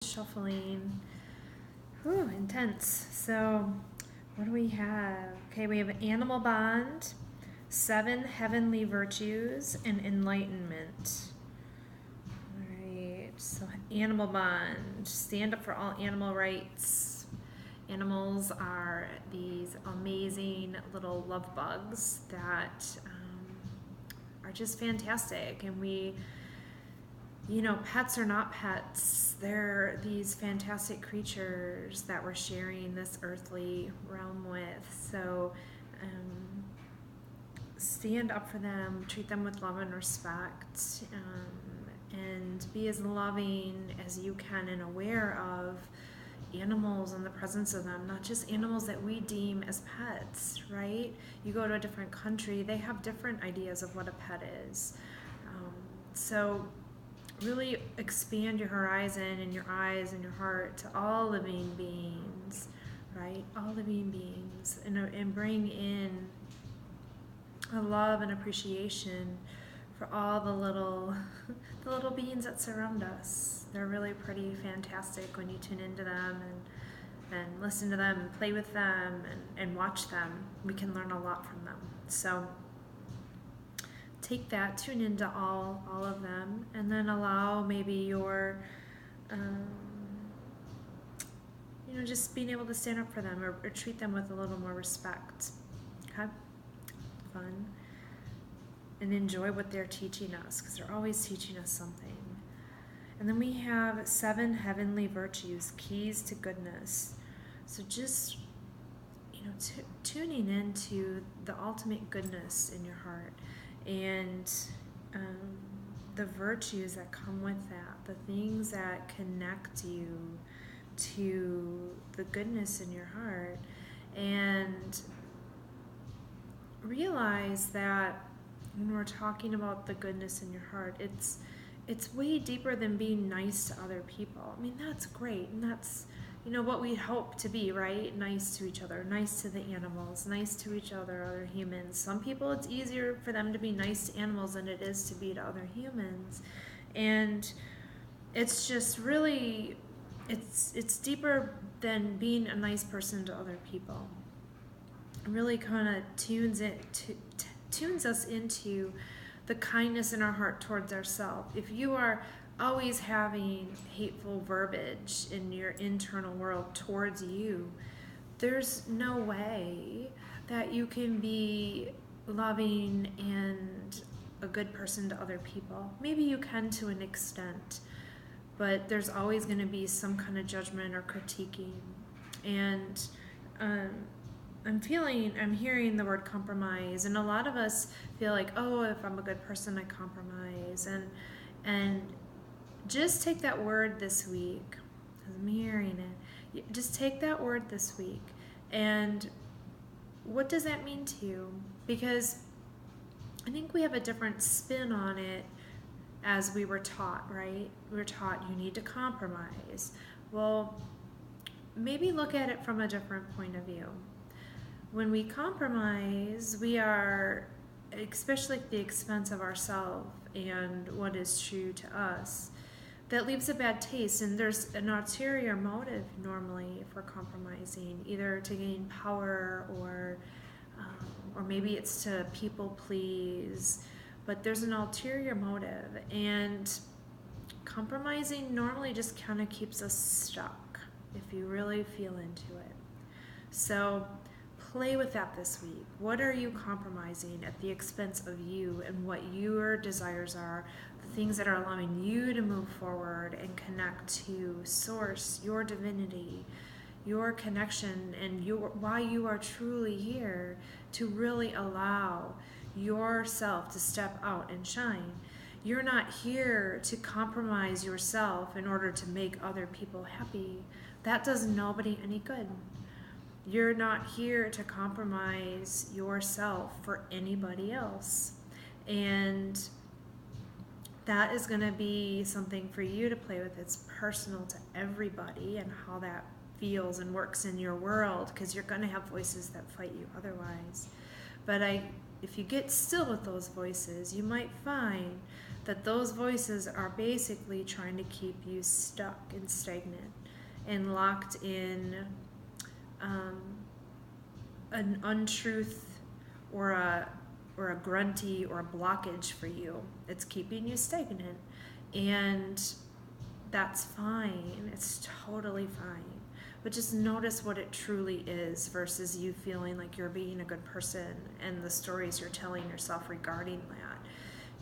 Shuffling. Whew, intense. So, what do we have? Okay, we have Animal Bond, Seven Heavenly Virtues, and Enlightenment. Alright, so Animal Bond. Stand up for all animal rights. Animals are these amazing little love bugs that are just fantastic, and pets are not pets. They're these fantastic creatures that we're sharing this earthly realm with. So stand up for them, treat them with love and respect, and be as loving as you can and aware of animals and the presence of them, not just animals that we deem as pets, right? You go to a different country, they have different ideas of what a pet is. So really expand your horizon and your eyes and your heart to all living beings, right? All living beings, and bring in a love and appreciation for all the little the little beings that surround us. They're really pretty fantastic when you tune into them and listen to them and play with them and watch them. We can learn a lot from them. So take that, tune into all of them, and then allow maybe your just being able to stand up for them or treat them with a little more respect. Okay? Fun. And enjoy what they're teaching us, because they're always teaching us something. And then we have 7 heavenly virtues, keys to goodness. So just tuning into the ultimate goodness in your heart, and the virtues that come with that, the things that connect you to the goodness in your heart, and realize that when we're talking about the goodness in your heart, it's way deeper than being nice to other people. I mean, that's great, and that's what we hope to be, right? Nice to each other, nice to the animals, nice to each other humans. Some people, it's easier for them to be nice to animals than it is to be to other humans. And it's just really, it's deeper than being a nice person to other people. It really kind of tunes us into the kindness in our heart towards ourselves. If you are always having hateful verbiage in your internal world towards you, there's no way that you can be loving and a good person to other people. Maybe you can to an extent, but there's always going to be some kind of judgment or critiquing. And I'm hearing the word compromise, and a lot of us feel like, oh, if I'm a good person, I compromise. And just take that word this week, because I'm hearing it. Just take that word this week, and what does that mean to you? Because I think we have a different spin on it as we were taught, right? We were taught you need to compromise. Well, maybe look at it from a different point of view. When we compromise, we are, especially at the expense of ourselves and what is true to us, that leaves a bad taste. And there's an ulterior motive normally for compromising, either to gain power or maybe it's to people please, but there's an ulterior motive. And compromising normally just kind of keeps us stuck if you really feel into it. So play with that this week. What are you compromising at the expense of you and what your desires are, the things that are allowing you to move forward and connect to Source, your divinity, your connection, and why you are truly here to really allow yourself to step out and shine. You're not here to compromise yourself in order to make other people happy. That does nobody any good. You're not here to compromise yourself for anybody else. And that is going to be something for you to play with. It's personal to everybody and how that feels and works in your world, because you're going to have voices that fight you otherwise. But if you get still with those voices, you might find that those voices are basically trying to keep you stuck and stagnant and locked in an untruth or a grunty or a blockage for you. It's keeping you stagnant, and that's fine. It's totally fine. But just notice what it truly is versus you feeling like you're being a good person and the stories you're telling yourself regarding that.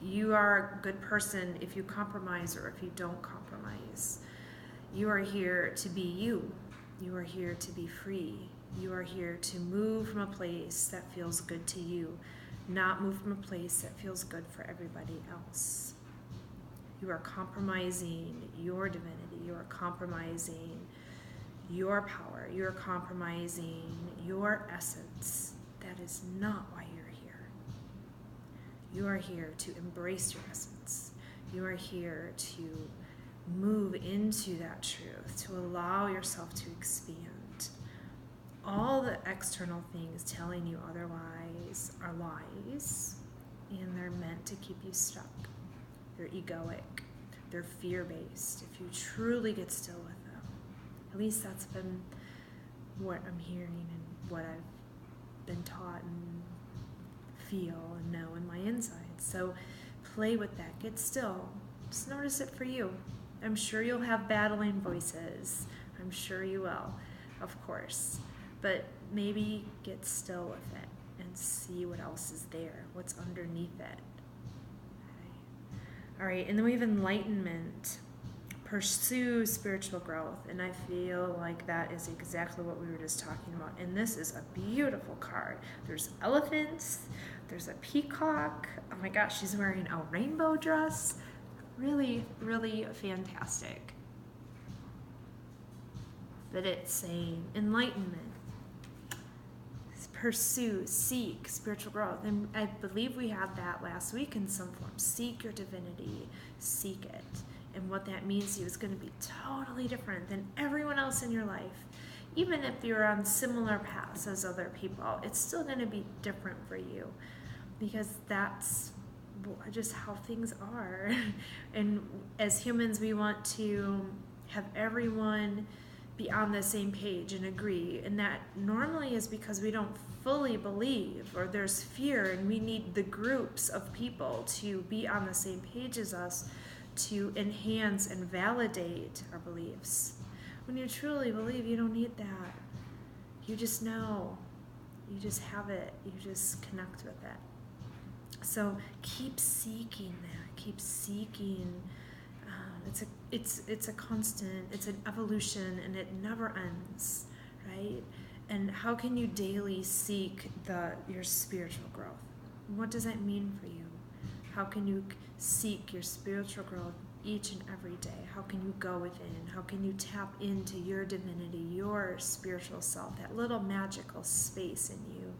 You are a good person if you compromise or if you don't compromise. You are here to be you. You are here to be free. You are here to move from a place that feels good to you, not move from a place that feels good for everybody else. You are compromising your divinity. You are compromising your power. You are compromising your essence. That is not why you're here. You are here to embrace your essence. You are here to move into that truth, to allow yourself to expand. All the external things telling you otherwise are lies, and they're meant to keep you stuck. They're egoic. They're fear-based. If you truly get still with them, at least that's been what I'm hearing and what I've been taught and feel and know in my insides. So play with that. Get still. Just notice it for you. I'm sure you'll have battling voices. I'm sure you will, of course. But maybe get still with it and see what else is there, what's underneath it. Okay. All right, and then we have Enlightenment. Pursue spiritual growth, and I feel like that is exactly what we were just talking about. And this is a beautiful card. There's elephants, there's a peacock. Oh my gosh, she's wearing a rainbow dress. Really, really fantastic. But it's saying enlightenment. Pursue, seek spiritual growth. And I believe we had that last week in some form. Seek your divinity. Seek it. And what that means to you is going to be totally different than everyone else in your life. Even if you're on similar paths as other people, it's still going to be different for you. Because that's just how things are. And as humans, we want to have everyone be on the same page and agree, and that normally is because we don't fully believe, or there's fear, and we need the groups of people to be on the same page as us to enhance and validate our beliefs. When you truly believe, you don't need that. You just know. You just have it. You just connect with it. So keep seeking that. Keep seeking. It's a constant, it's an evolution, and it never ends, right? And how can you daily seek your spiritual growth? What does that mean for you? How can you seek your spiritual growth each and every day? How can you go within? How can you tap into your divinity, your spiritual self, that little magical space in you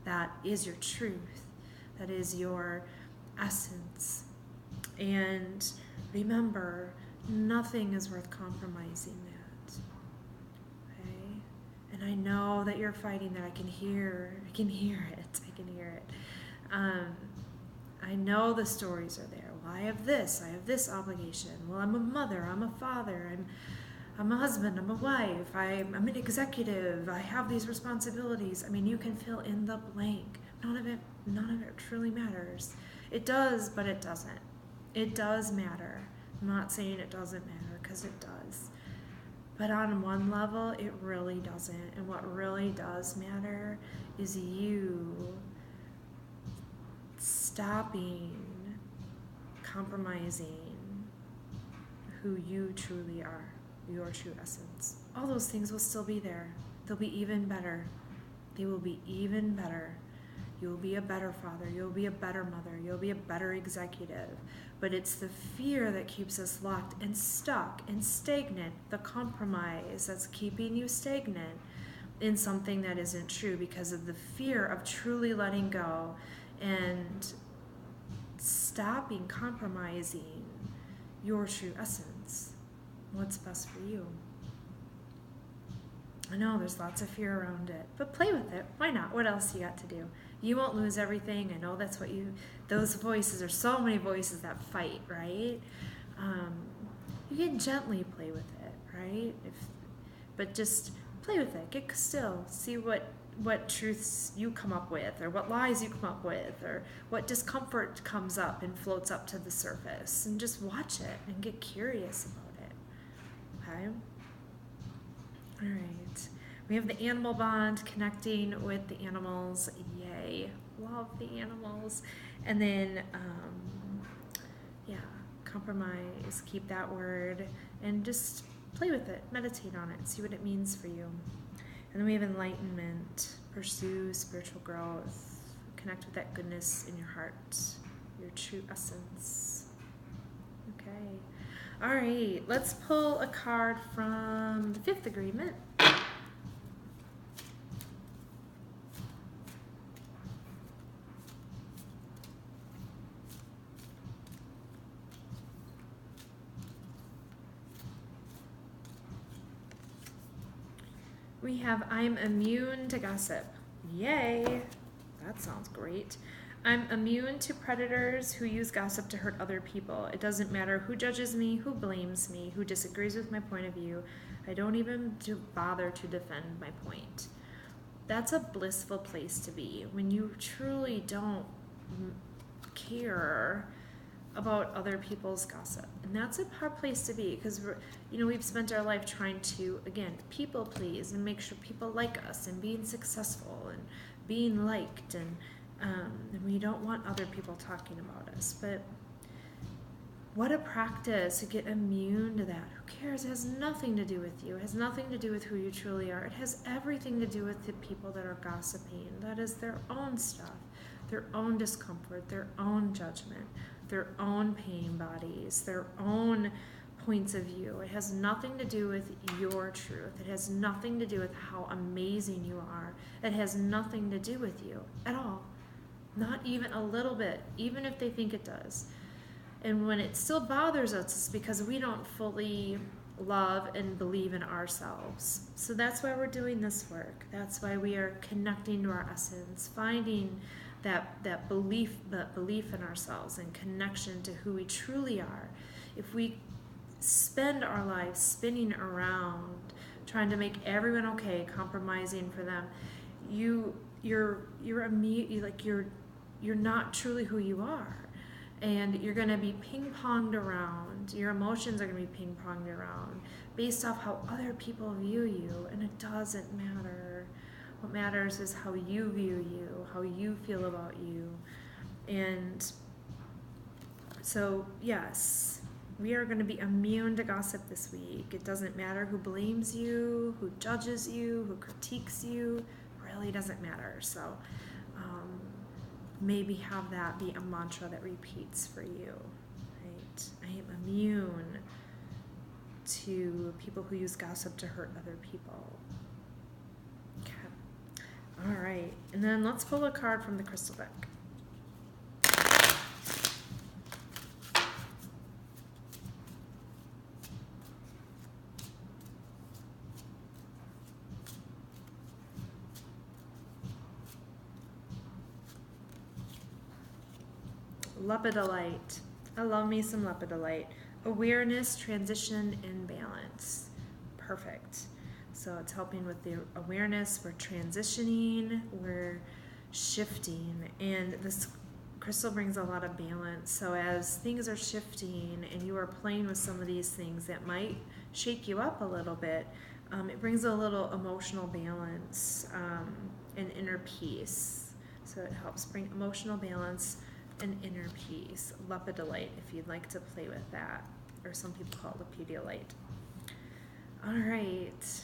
that is your truth, that is your essence? And remember, nothing is worth compromising that. Okay? And I know that you're fighting that. I can hear it. I can hear it. I know the stories are there. Well, I have this obligation. Well, I'm a mother, I'm a father, I'm a husband, I'm a wife, I'm an executive, I have these responsibilities. I mean, you can fill in the blank. None of it truly matters. It does, but it doesn't. It does matter. I'm not saying it doesn't matter, because it does. But on one level, it really doesn't. And what really does matter is you stopping compromising who you truly are, your true essence. All those things will still be there. They'll be even better. They will be even better. You'll be a better father. You'll be a better mother. You'll be a better executive. But it's the fear that keeps us locked and stuck and stagnant, the compromise that's keeping you stagnant in something that isn't true because of the fear of truly letting go and stopping compromising your true essence. What's best for you? I know there's lots of fear around it, but play with it. Why not? What else you got to do? You won't lose everything. I know that's what those voices, are so many voices that fight, right? You can gently play with it, right? But just play with it. Get still. See what truths you come up with, or what lies you come up with, or what discomfort comes up and floats up to the surface, and just watch it and get curious about it. Okay? All right. We have the animal bond, connecting with the animals. Yay. Love the animals. And then, compromise, keep that word, and just play with it, meditate on it, see what it means for you. And then we have enlightenment, pursue spiritual growth, connect with that goodness in your heart, your true essence. Okay. All right, let's pull a card from the 5th agreement. We have, I'm immune to gossip. Yay! That sounds great. I'm immune to predators who use gossip to hurt other people. It doesn't matter who judges me, who blames me, who disagrees with my point of view. I don't even bother to defend my point. That's a blissful place to be, when you truly don't care about other people's gossip. And that's a hard place to be, because we've spent our life trying to, again, people please and make sure people like us, and being successful and being liked, and we don't want other people talking about us. But what a practice to get immune to that. Who cares? It has nothing to do with you. It has nothing to do with who you truly are. It has everything to do with the people that are gossiping. That is their own stuff, their own discomfort, their own judgment, their own pain bodies, their own points of view. It has nothing to do with your truth. It has nothing to do with how amazing you are. It has nothing to do with you at all. Not even a little bit, even if they think it does. And when it still bothers us, it's because we don't fully love and believe in ourselves. So that's why we're doing this work. That's why we are connecting to our essence, finding that belief in ourselves and connection to who we truly are. If we spend our lives spinning around trying to make everyone okay, compromising for them, you're not truly who you are. And you're going to be ping-ponged around. Your emotions are going to be ping-ponged around based off how other people view you, and it doesn't matter. What matters is how you view you, how you feel about you. And so, yes, we are going to be immune to gossip this week. It doesn't matter who blames you, who judges you, who critiques you. It really doesn't matter. So, maybe have that be a mantra that repeats for you, right? I am immune to people who use gossip to hurt other people. Okay. All right. And then let's pull a card from the crystal deck. Lepidolite. I love me some lepidolite. Awareness, transition, and balance. Perfect. So it's helping with the awareness. We're transitioning, we're shifting, and this crystal brings a lot of balance. So as things are shifting and you are playing with some of these things that might shake you up a little bit, it brings a little emotional balance and inner peace. So it helps bring emotional balance and inner peace. Lepidolite, if you'd like to play with that, or some people call it Lepidolite. All right.